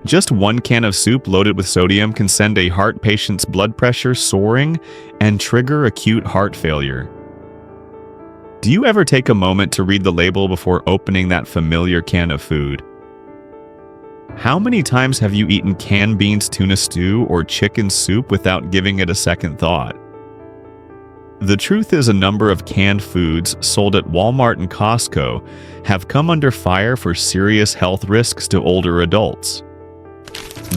Just one can of soup loaded with sodium can send a heart patient's blood pressure soaring and trigger acute heart failure. Do you ever take a moment to read the label before opening that familiar can of food? How many times have you eaten canned beans tuna stew or chicken soup without giving it a second thought? The truth is, a number of canned foods sold at Walmart and Costco have come under fire for serious health risks to older adults.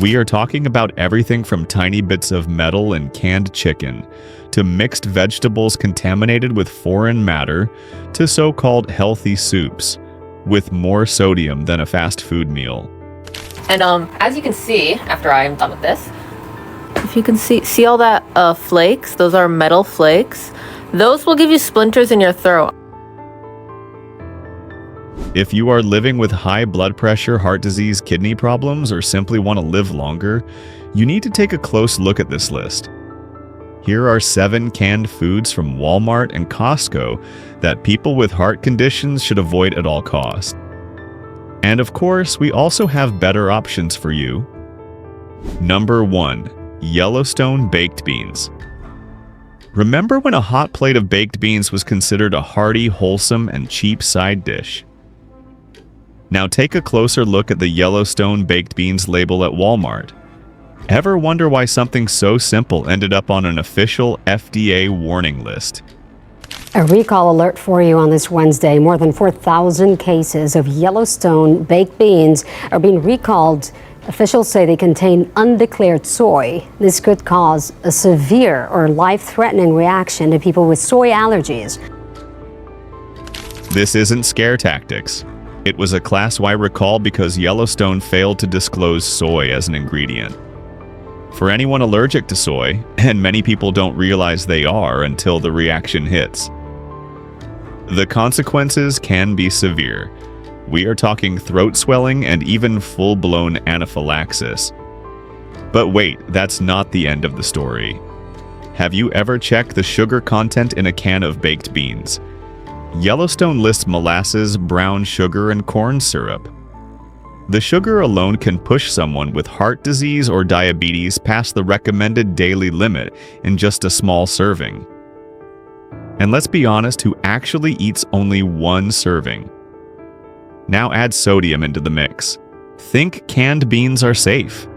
We are talking about everything from tiny bits of metal in canned chicken, to mixed vegetables contaminated with foreign matter, to so-called healthy soups with more sodium than a fast food meal. And as you can see, after I'm done with this, if you can see all that flakes, those are metal flakes. Those will give you splinters in your throat. If you are living with high blood pressure, heart disease, kidney problems, or simply want to live longer, you need to take a close look at this list. Here are 7 canned foods from Walmart and Costco that people with heart conditions should avoid at all costs. And of course, we also have better options for you. Number 1. Yellowstone baked beans. Remember when a hot plate of baked beans was considered a hearty, wholesome, and cheap side dish? Now take a closer look at the Yellowstone baked beans label at Walmart. Ever wonder why something so simple ended up on an official FDA warning list? A recall alert for you on this Wednesday. More than 4,000 cases of Yellowstone baked beans are being recalled. Officials say they contain undeclared soy. This could cause a severe or life-threatening reaction to people with soy allergies. This isn't scare tactics. It was a Class Y recall because Yellowstone failed to disclose soy as an ingredient. For anyone allergic to soy, and many people don't realize they are until the reaction hits, the consequences can be severe. We are talking throat swelling and even full-blown anaphylaxis. But wait, that's not the end of the story. Have you ever checked the sugar content in a can of baked beans? Yellowstone lists molasses, brown sugar, and corn syrup. The sugar alone can push someone with heart disease or diabetes past the recommended daily limit in just a small serving. And let's be honest, who actually eats only one serving? Now add sodium into the mix. Think canned beans are safe.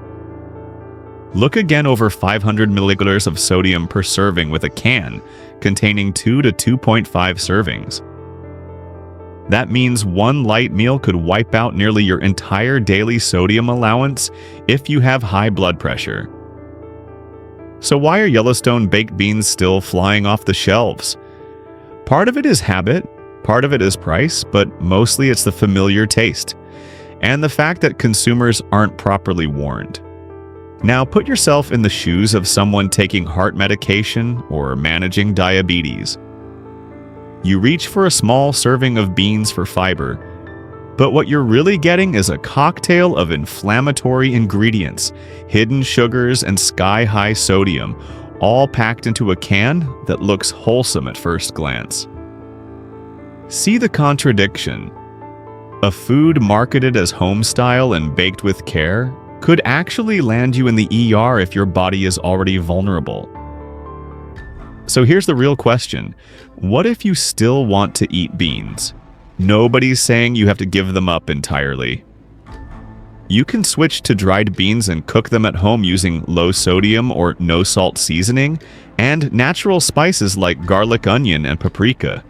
Look again, over 500 milliliters of sodium per serving with a can containing 2 to 2.5 servings. That means one light meal could wipe out nearly your entire daily sodium allowance if you have high blood pressure. So why are Yellowstone baked beans still flying off the shelves? Part of it is habit, part of it is price, but mostly it's the familiar taste and the fact that consumers aren't properly warned. Now put yourself in the shoes of someone taking heart medication or managing diabetes. You reach for a small serving of beans for fiber, but what you're really getting is a cocktail of inflammatory ingredients, hidden sugars, and sky-high sodium, all packed into a can that looks wholesome at first glance. See the contradiction. A food marketed as home-style and baked with care could actually land you in the ER if your body is already vulnerable. So here's the real question. What if you still want to eat beans? Nobody's saying you have to give them up entirely. You can switch to dried beans and cook them at home using low sodium or no salt seasoning and natural spices like garlic, onion, and paprika.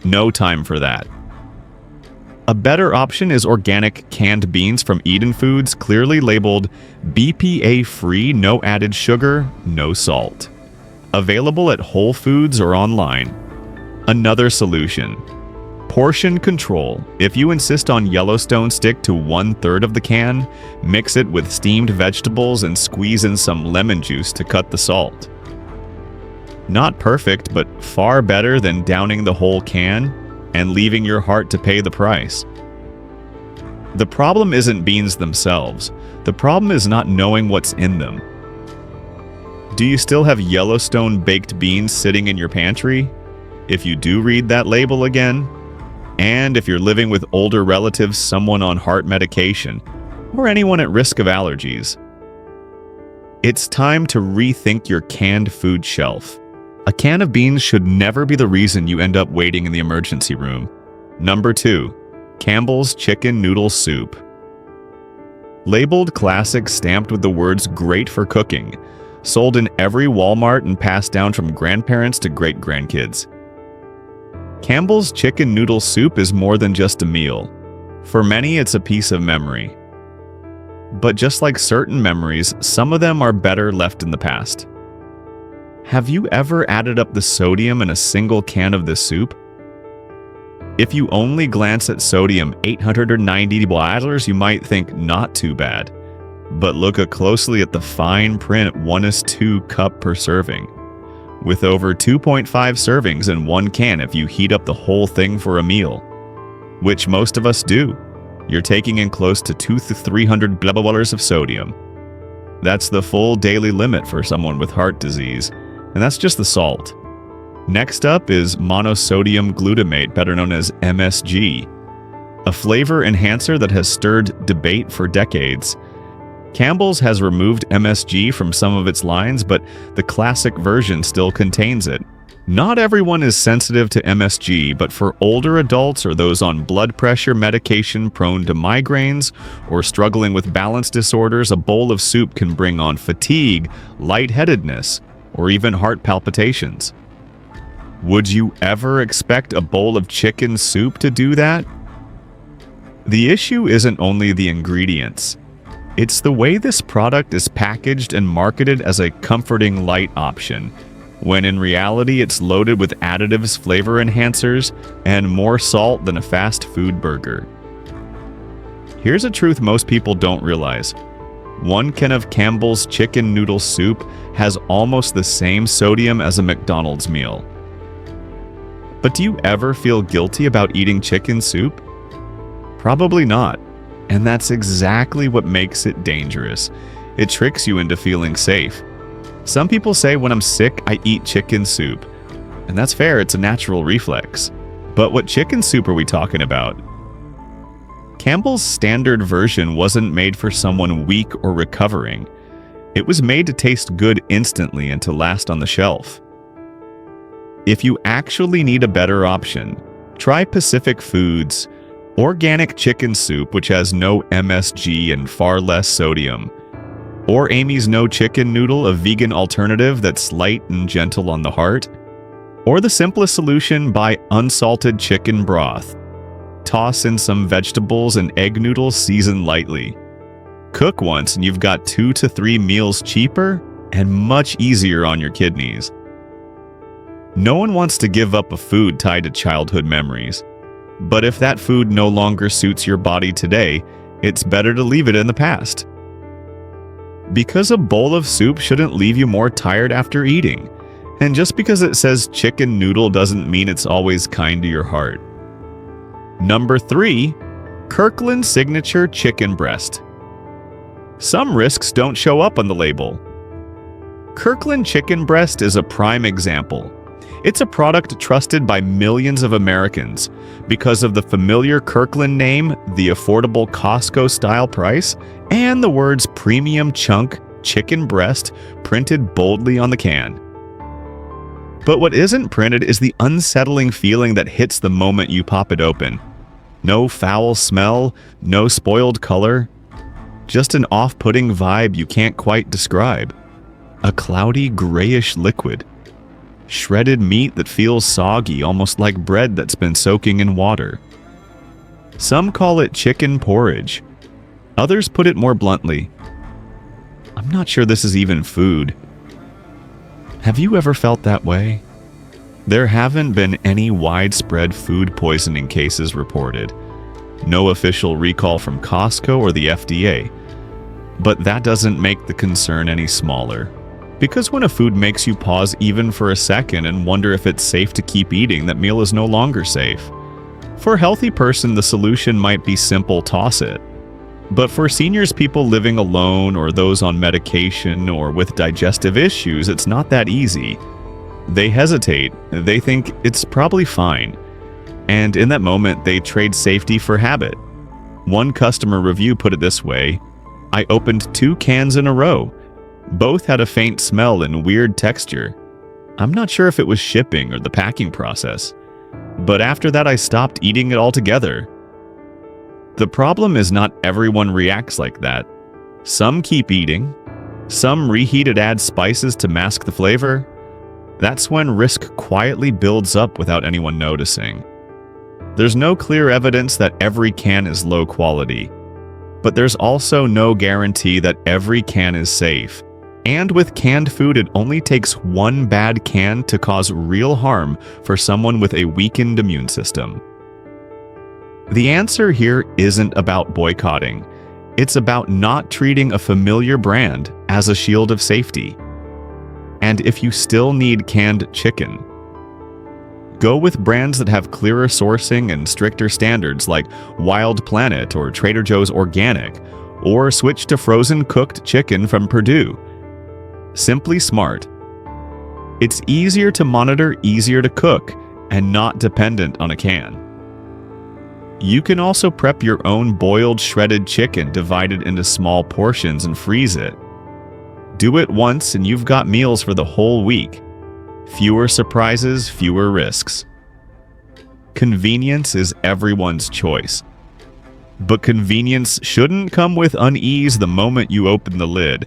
No time for that. A better option is organic canned beans from Eden Foods, clearly labeled BPA-free, no added sugar, no salt. Available at Whole Foods or online. Another solution. Portion control. If you insist on Yellowstone, stick to 1/3 of the can, mix it with steamed vegetables, and squeeze in some lemon juice to cut the salt. Not perfect, but far better than downing the whole can and leaving your heart to pay the price. The problem isn't beans themselves. The problem is not knowing what's in them. Do you still have Yellowstone baked beans sitting in your pantry? If you do, read that label again. And if you're living with older relatives, someone on heart medication, or anyone at risk of allergies. It's time to rethink your canned food shelf. A can of beans should never be the reason you end up waiting in the emergency room. Number 2. Campbell's Chicken Noodle Soup. Labeled classic, stamped with the words "great for cooking," sold in every Walmart and passed down from grandparents to great-grandkids. Campbell's Chicken Noodle Soup is more than just a meal. For many, it's a piece of memory. But just like certain memories, some of them are better left in the past. Have you ever added up the sodium in a single can of this soup? If you only glance at sodium, 890 milliliters, you might think not too bad. But look closely at the fine print 1:2 cup per serving. With over 2.5 servings in one can if you heat up the whole thing for a meal. Which most of us do. You're taking in close to 200 to 300 milliliters of sodium. That's the full daily limit for someone with heart disease, and that's just the salt. Next up is monosodium glutamate, better known as MSG, a flavor enhancer that has stirred debate for decades. Campbell's has removed MSG from some of its lines, but the classic version still contains it. Not everyone is sensitive to MSG, but for older adults or those on blood pressure medication prone to migraines or struggling with balance disorders, a bowl of soup can bring on fatigue, lightheadedness, or even heart palpitations. Would you ever expect a bowl of chicken soup to do that? The issue isn't only the ingredients. It's the way this product is packaged and marketed as a comforting light option, when in reality it's loaded with additives, flavor enhancers, and more salt than a fast food burger. Here's a truth most people don't realize. One can of Campbell's Chicken Noodle Soup has almost the same sodium as a McDonald's meal. But do you ever feel guilty about eating chicken soup? Probably not. And that's exactly what makes it dangerous. It tricks you into feeling safe. Some people say when I'm sick, I eat chicken soup. And that's fair, it's a natural reflex. But what chicken soup are we talking about? Campbell's standard version wasn't made for someone weak or recovering. It was made to taste good instantly and to last on the shelf. If you actually need a better option, try Pacific Foods' organic chicken soup, which has no MSG and far less sodium. Or Amy's No Chicken Noodle, a vegan alternative that's light and gentle on the heart. Or the simplest solution, buy unsalted chicken broth. Toss in some vegetables and egg noodles seasoned lightly. Cook once and you've got 2 to 3 meals cheaper and much easier on your kidneys. No one wants to give up a food tied to childhood memories. But if that food no longer suits your body today, it's better to leave it in the past. Because a bowl of soup shouldn't leave you more tired after eating. And just because it says chicken noodle doesn't mean it's always kind to your heart. Number 3, Kirkland Signature Chicken Breast. Some risks don't show up on the label. Kirkland Chicken Breast is a prime example. It's a product trusted by millions of Americans because of the familiar Kirkland name, the affordable Costco-style price, and the words premium chunk chicken breast printed boldly on the can. But what isn't printed is the unsettling feeling that hits the moment you pop it open. No foul smell, no spoiled color, just an off-putting vibe you can't quite describe. A cloudy grayish liquid. Shredded meat that feels soggy, almost like bread that's been soaking in water. Some call it chicken porridge. Others put it more bluntly. I'm not sure this is even food. Have you ever felt that way? There haven't been any widespread food poisoning cases reported. No official recall from Costco or the FDA. But that doesn't make the concern any smaller. Because when a food makes you pause even for a second and wonder if it's safe to keep eating, that meal is no longer safe. For a healthy person, the solution might be simple: toss it. But for seniors, people living alone, or those on medication, or with digestive issues, it's not that easy. They hesitate. They think it's probably fine. And in that moment, they trade safety for habit. One customer review put it this way: "I opened 2 cans in a row. Both had a faint smell and weird texture. I'm not sure if it was shipping or the packing process. But after that, I stopped eating it altogether." The problem is not everyone reacts like that. Some keep eating. Some reheat and add spices to mask the flavor. That's when risk quietly builds up without anyone noticing. There's no clear evidence that every can is low quality, but there's also no guarantee that every can is safe. And with canned food, it only takes one bad can to cause real harm for someone with a weakened immune system. The answer here isn't about boycotting. It's about not treating a familiar brand as a shield of safety. And if you still need canned chicken, go with brands that have clearer sourcing and stricter standards like Wild Planet or Trader Joe's Organic, or switch to frozen cooked chicken from Perdue. Simply smart. It's easier to monitor, easier to cook, and not dependent on a can. You can also prep your own boiled shredded chicken divided into small portions and freeze it. Do it once and you've got meals for the whole week. Fewer surprises, fewer risks. Convenience is everyone's choice. But convenience shouldn't come with unease the moment you open the lid.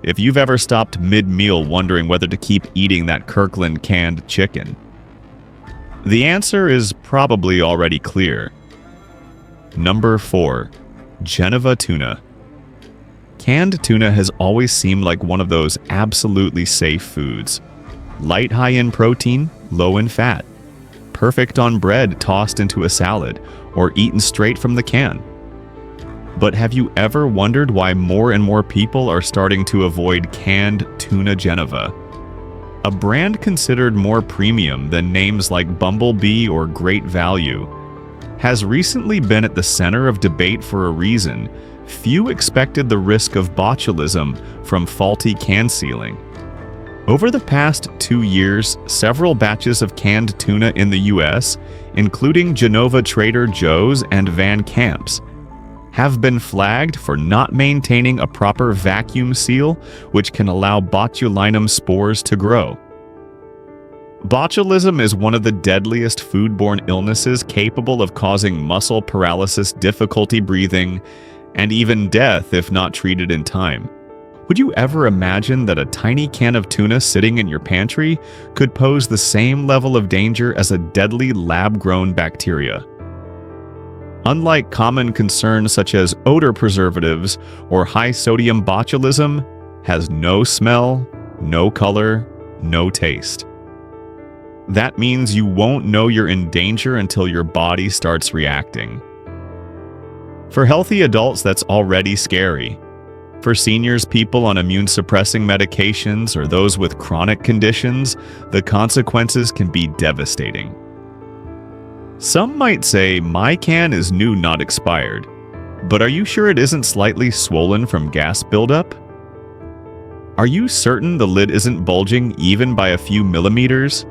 If you've ever stopped mid-meal wondering whether to keep eating that Kirkland canned chicken, the answer is probably already clear. Number 4. Geneva tuna. Canned tuna has always seemed like one of those absolutely safe foods. Light high in protein, low in fat. Perfect on bread tossed into a salad, or eaten straight from the can. But have you ever wondered why more and more people are starting to avoid canned tuna Geneva? A brand considered more premium than names like Bumblebee or Great Value has recently been at the center of debate for a reason. Few expected the risk of botulism from faulty can sealing. Over the past 2 years, several batches of canned tuna in the US, including Genova Trader Joe's and Van Camp's, have been flagged for not maintaining a proper vacuum seal, which can allow botulinum spores to grow. Botulism is one of the deadliest foodborne illnesses capable of causing muscle paralysis, difficulty breathing, and even death if not treated in time. Would you ever imagine that a tiny can of tuna sitting in your pantry could pose the same level of danger as a deadly lab-grown bacteria? Unlike common concerns such as odor preservatives or high-sodium botulism, has no smell, no color, no taste. That means you won't know you're in danger until your body starts reacting. For healthy adults, that's already scary. For seniors, people on immune-suppressing medications, or those with chronic conditions, the consequences can be devastating. Some might say, my can is new, not expired. But are you sure it isn't slightly swollen from gas buildup? Are you certain the lid isn't bulging even by a few millimeters?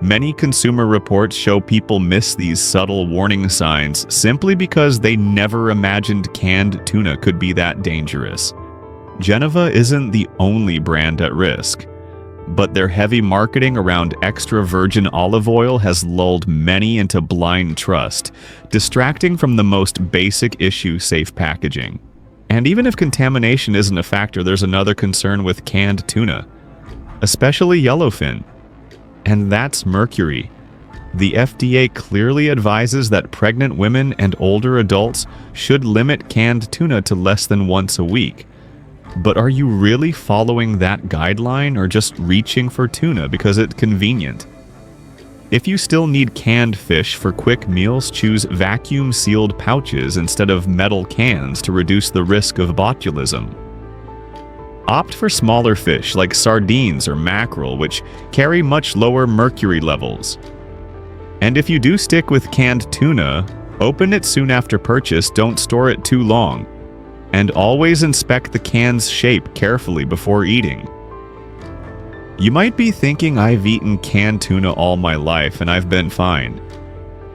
Many consumer reports show people miss these subtle warning signs simply because they never imagined canned tuna could be that dangerous. Geneva isn't the only brand at risk, but their heavy marketing around extra virgin olive oil has lulled many into blind trust, distracting from the most basic issue: safe packaging. And even if contamination isn't a factor, there's another concern with canned tuna, especially yellowfin. And that's mercury. The FDA clearly advises that pregnant women and older adults should limit canned tuna to less than once a week. But are you really following that guideline or just reaching for tuna because it's convenient? If you still need canned fish for quick meals, choose vacuum-sealed pouches instead of metal cans to reduce the risk of botulism. Opt for smaller fish like sardines or mackerel, which carry much lower mercury levels. And if you do stick with canned tuna, open it soon after purchase, don't store it too long. And always inspect the can's shape carefully before eating. You might be thinking, I've eaten canned tuna all my life and I've been fine.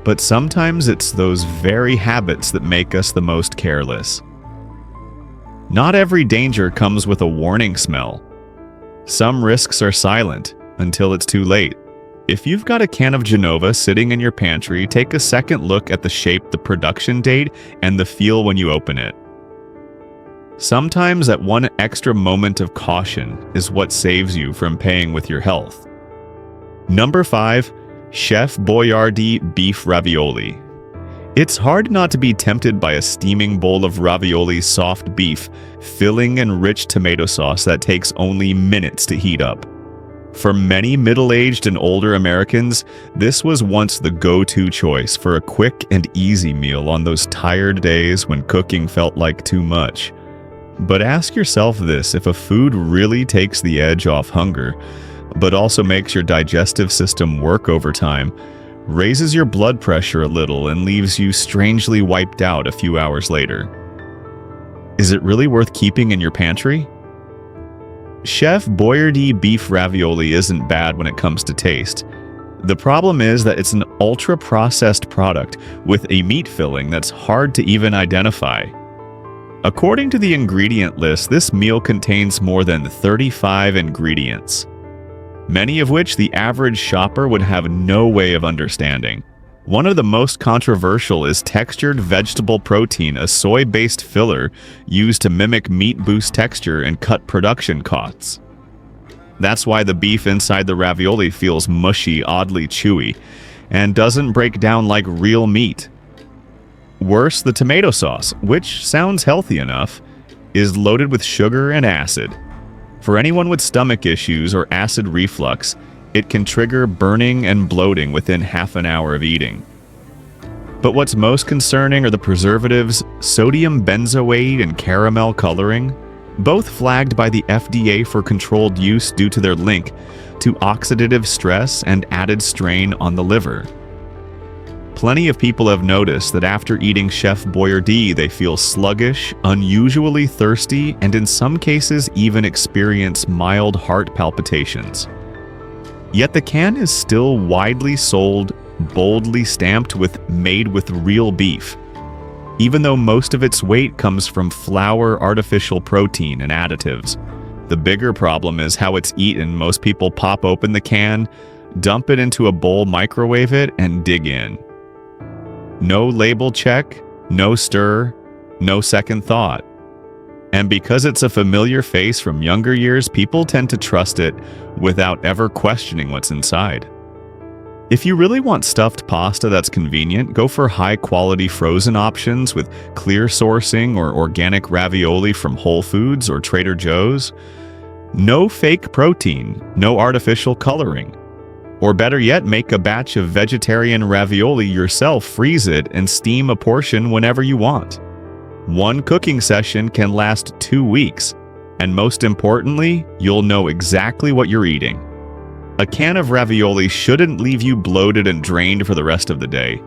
But sometimes it's those very habits that make us the most careless. Not every danger comes with a warning smell. Some risks are silent until it's too late. If you've got a can of Genova sitting in your pantry, take a second look at the shape, the production date, and the feel when you open it. Sometimes that one extra moment of caution is what saves you from paying with your health. Number 5. Chef Boyardee Beef Ravioli. It's hard not to be tempted by a steaming bowl of ravioli soft beef, filling and rich tomato sauce that takes only minutes to heat up. For many middle-aged and older Americans, this was once the go-to choice for a quick and easy meal on those tired days when cooking felt like too much. But ask yourself this: if a food really takes the edge off hunger, but also makes your digestive system work overtime, raises your blood pressure a little, and leaves you strangely wiped out a few hours later, is it really worth keeping in your pantry? Chef Boyardee Beef Ravioli isn't bad when it comes to taste. The problem is that it's an ultra-processed product with a meat filling that's hard to even identify. According to the ingredient list, this meal contains more than 35 ingredients, many of which the average shopper would have no way of understanding. One of the most controversial is textured vegetable protein, a soy-based filler used to mimic meat boost texture and cut production costs. That's why the beef inside the ravioli feels mushy, oddly chewy, and doesn't break down like real meat. Worse, the tomato sauce, which sounds healthy enough, is loaded with sugar and acid. For anyone with stomach issues or acid reflux, it can trigger burning and bloating within half an hour of eating. But what's most concerning are the preservatives, sodium benzoate and caramel coloring, both flagged by the FDA for controlled use due to their link to oxidative stress and added strain on the liver. Plenty of people have noticed that after eating Chef Boyardee, they feel sluggish, unusually thirsty, and in some cases even experience mild heart palpitations. Yet the can is still widely sold, boldly stamped with "made with real beef," even though most of its weight comes from flour, artificial protein, and additives. The bigger problem is how it's eaten. Most people pop open the can, dump it into a bowl, microwave it, and dig in. No label check, no stir, no second thought. And because it's a familiar face from younger years, people tend to trust it without ever questioning what's inside. If you really want stuffed pasta that's convenient, go for high-quality frozen options with clear sourcing or organic ravioli from Whole Foods or Trader Joe's. No fake protein, no artificial coloring. Or better yet, make a batch of vegetarian ravioli yourself, freeze it, and steam a portion whenever you want. One cooking session can last 2 weeks, and most importantly, you'll know exactly what you're eating. A can of ravioli shouldn't leave you bloated and drained for the rest of the day.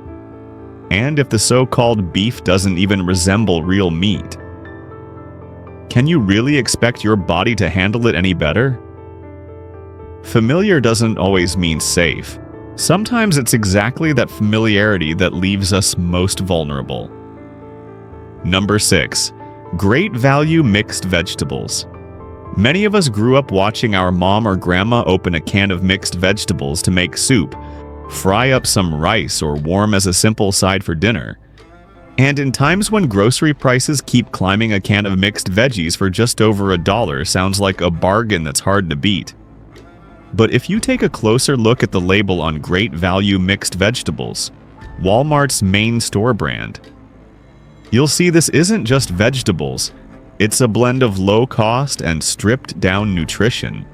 And if the so-called beef doesn't even resemble real meat, can you really expect your body to handle it any better? Familiar doesn't always mean safe. Sometimes it's exactly that familiarity that leaves us most vulnerable. Number 6. Great value mixed vegetables. Many of us grew up watching our mom or grandma open a can of mixed vegetables to make soup, fry up some rice, or warm as a simple side for dinner. And in times when grocery prices keep climbing, a can of mixed veggies for just over $1 sounds like a bargain that's hard to beat. But if you take a closer look at the label on Great Value Mixed Vegetables, Walmart's main store brand, you'll see this isn't just vegetables. It's a blend of low-cost and stripped-down nutrition.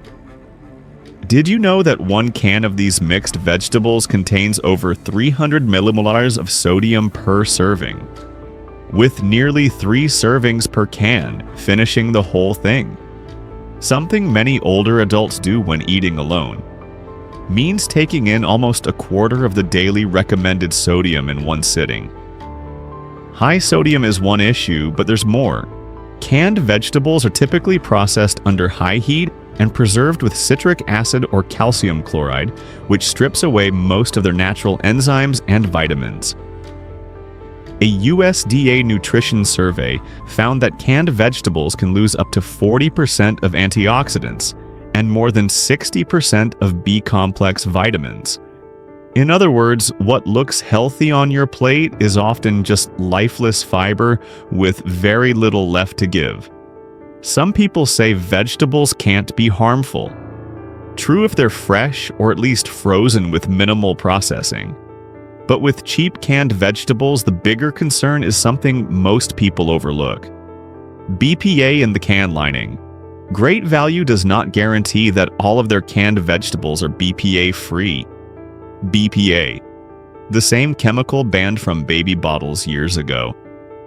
Did you know that one can of these mixed vegetables contains over 300 millimolars of sodium per serving, with nearly 3 servings per can, finishing the whole thing? Something many older adults do when eating alone. Means taking in almost a quarter of the daily recommended sodium in one sitting. High sodium is one issue, but there's more. Canned vegetables are typically processed under high heat and preserved with citric acid or calcium chloride, which strips away most of their natural enzymes and vitamins. A USDA nutrition survey found that canned vegetables can lose up to 40% of antioxidants and more than 60% of B-complex vitamins. In other words, what looks healthy on your plate is often just lifeless fiber with very little left to give. Some people say vegetables can't be harmful. True if they're fresh or at least frozen with minimal processing. But with cheap canned vegetables, the bigger concern is something most people overlook. BPA in the can lining. Great Value does not guarantee that all of their canned vegetables are BPA-free. BPA, the same chemical banned from baby bottles years ago,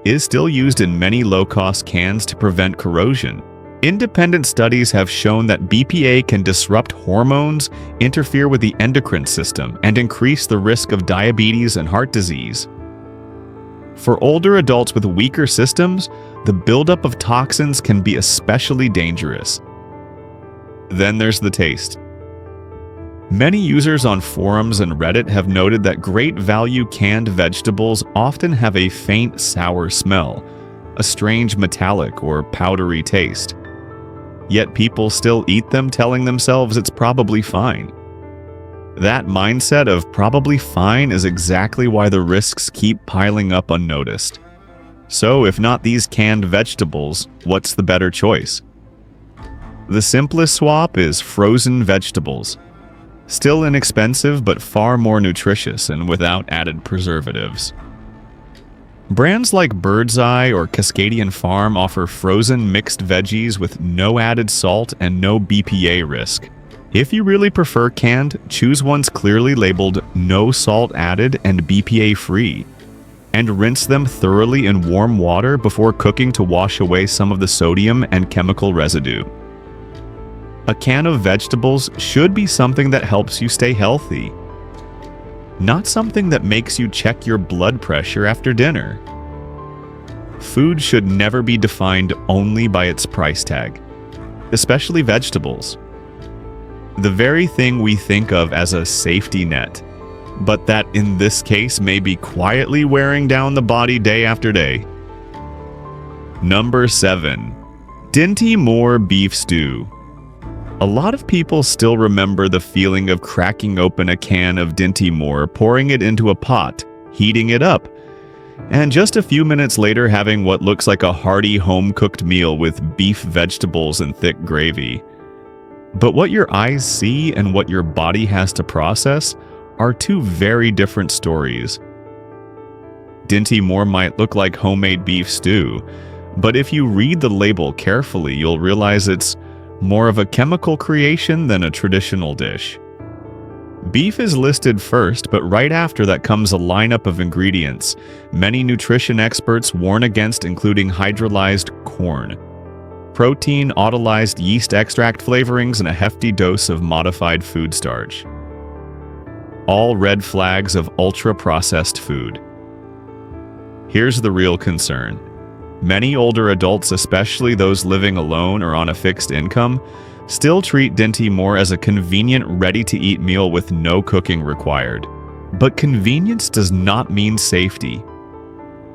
is still used in many low-cost cans to prevent corrosion. Independent studies have shown that BPA can disrupt hormones, interfere with the endocrine system, and increase the risk of diabetes and heart disease. For older adults with weaker systems, the buildup of toxins can be especially dangerous. Then there's the taste. Many users on forums and Reddit have noted that Great Value canned vegetables often have a faint sour smell, a strange metallic or powdery taste. Yet people still eat them, telling themselves it's probably fine. That mindset of probably fine is exactly why the risks keep piling up unnoticed. So if not these canned vegetables, what's the better choice? The simplest swap is frozen vegetables. Still inexpensive, but far more nutritious and without added preservatives. Brands like Bird's Eye or Cascadian Farm offer frozen mixed veggies with no added salt and no BPA risk. If you really prefer canned, choose ones clearly labeled no salt added and BPA free, and rinse them thoroughly in warm water before cooking to wash away some of the sodium and chemical residue. A can of vegetables should be something that helps you stay healthy, not something that makes you check your blood pressure after dinner. Food should never be defined only by its price tag, especially vegetables. The very thing we think of as a safety net, but that in this case may be quietly wearing down the body day after day. Number 7. Dinty Moore Beef Stew. A lot of people still remember the feeling of cracking open a can of Dinty Moore, pouring it into a pot, heating it up, and just a few minutes later having what looks like a hearty home-cooked meal with beef, vegetables, and thick gravy. But what your eyes see and what your body has to process are two very different stories. Dinty Moore might look like homemade beef stew, but if you read the label carefully, you'll realize it's more of a chemical creation than a traditional dish. Beef is listed first, but right after that comes a lineup of ingredients many nutrition experts warn against, including hydrolyzed corn, protein, autolyzed yeast extract flavorings, and a hefty dose of modified food starch. All red flags of ultra-processed food. Here's the real concern. Many older adults, especially those living alone or on a fixed income, still treat Dinty Moore as a convenient, ready-to-eat meal with no cooking required. But convenience does not mean safety.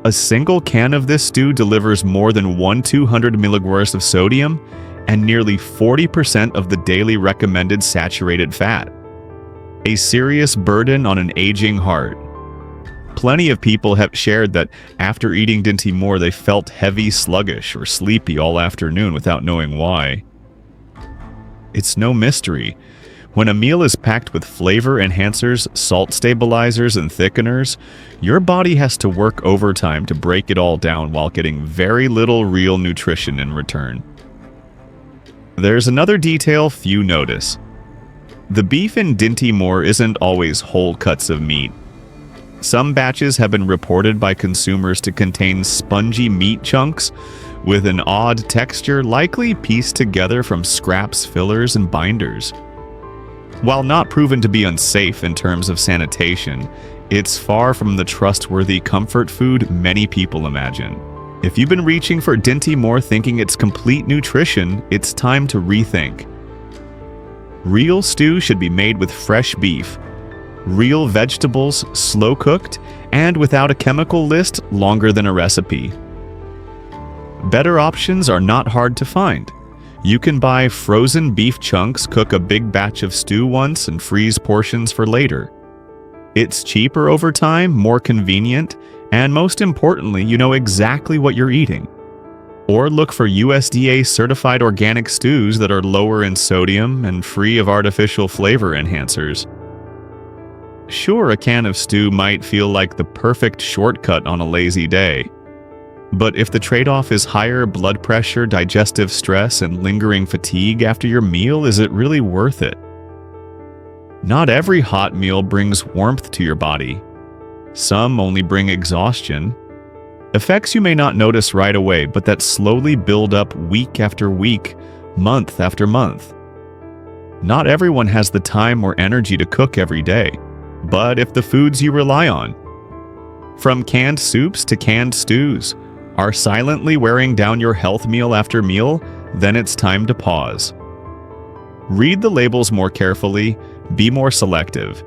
A single can of this stew delivers more than 200 milligrams of sodium and nearly 40% of the daily recommended saturated fat. A serious burden on an aging heart. Plenty of people have shared that after eating Dinty Moore, they felt heavy, sluggish, or sleepy all afternoon without knowing why. It's no mystery. When a meal is packed with flavor enhancers, salt stabilizers, and thickeners, your body has to work overtime to break it all down while getting very little real nutrition in return. There's another detail few notice. The beef in Dinty Moore isn't always whole cuts of meat. Some batches have been reported by consumers to contain spongy meat chunks with an odd texture, likely pieced together from scraps, fillers, and binders. While not proven to be unsafe in terms of sanitation, it's far from the trustworthy comfort food many people imagine. If you've been reaching for Dinty Moore thinking it's complete nutrition, it's time to rethink. Real stew should be made with fresh beef, real vegetables slow cooked, and without a chemical list longer than a recipe. Better options are not hard to find. You can buy frozen beef chunks, cook a big batch of stew once, and freeze portions for later. It's cheaper over time, more convenient, and most importantly, you know exactly what you're eating. Or look for USDA certified organic stews that are lower in sodium and free of artificial flavor enhancers. Sure, a can of stew might feel like the perfect shortcut on a lazy day. But if the trade-off is higher blood pressure, digestive stress, and lingering fatigue after your meal, is it really worth it? Not every hot meal brings warmth to your body. Some only bring exhaustion. Effects you may not notice right away, but that slowly build up week after week, month after month. Not everyone has the time or energy to cook every day, but if the foods you rely on, from canned soups to canned stews, are silently wearing down your health meal after meal, then it's time to pause. Read the labels more carefully, be more selective,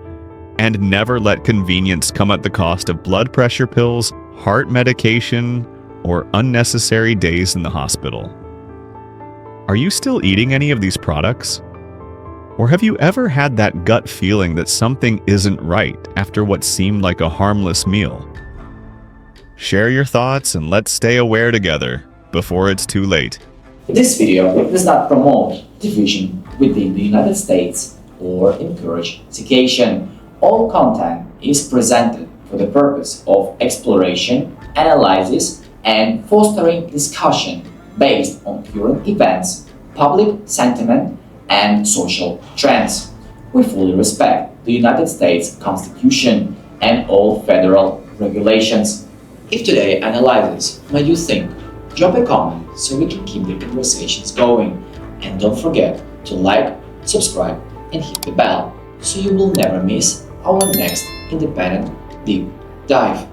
and never let convenience come at the cost of blood pressure pills, heart medication, or unnecessary days in the hospital. Are you still eating any of these products? Or have you ever had that gut feeling that something isn't right after what seemed like a harmless meal? Share your thoughts and let's stay aware together before it's too late. This video does not promote division within the United States or encourage segregation. All content is presented for the purpose of exploration, analysis, and fostering discussion based on current events, public sentiment, and social trends. We fully respect the United States Constitution and all federal regulations. If today's analysis made you think, drop a comment so we can keep the conversations going. And don't forget to like, subscribe, and hit the bell so you will never miss our next independent deep dive.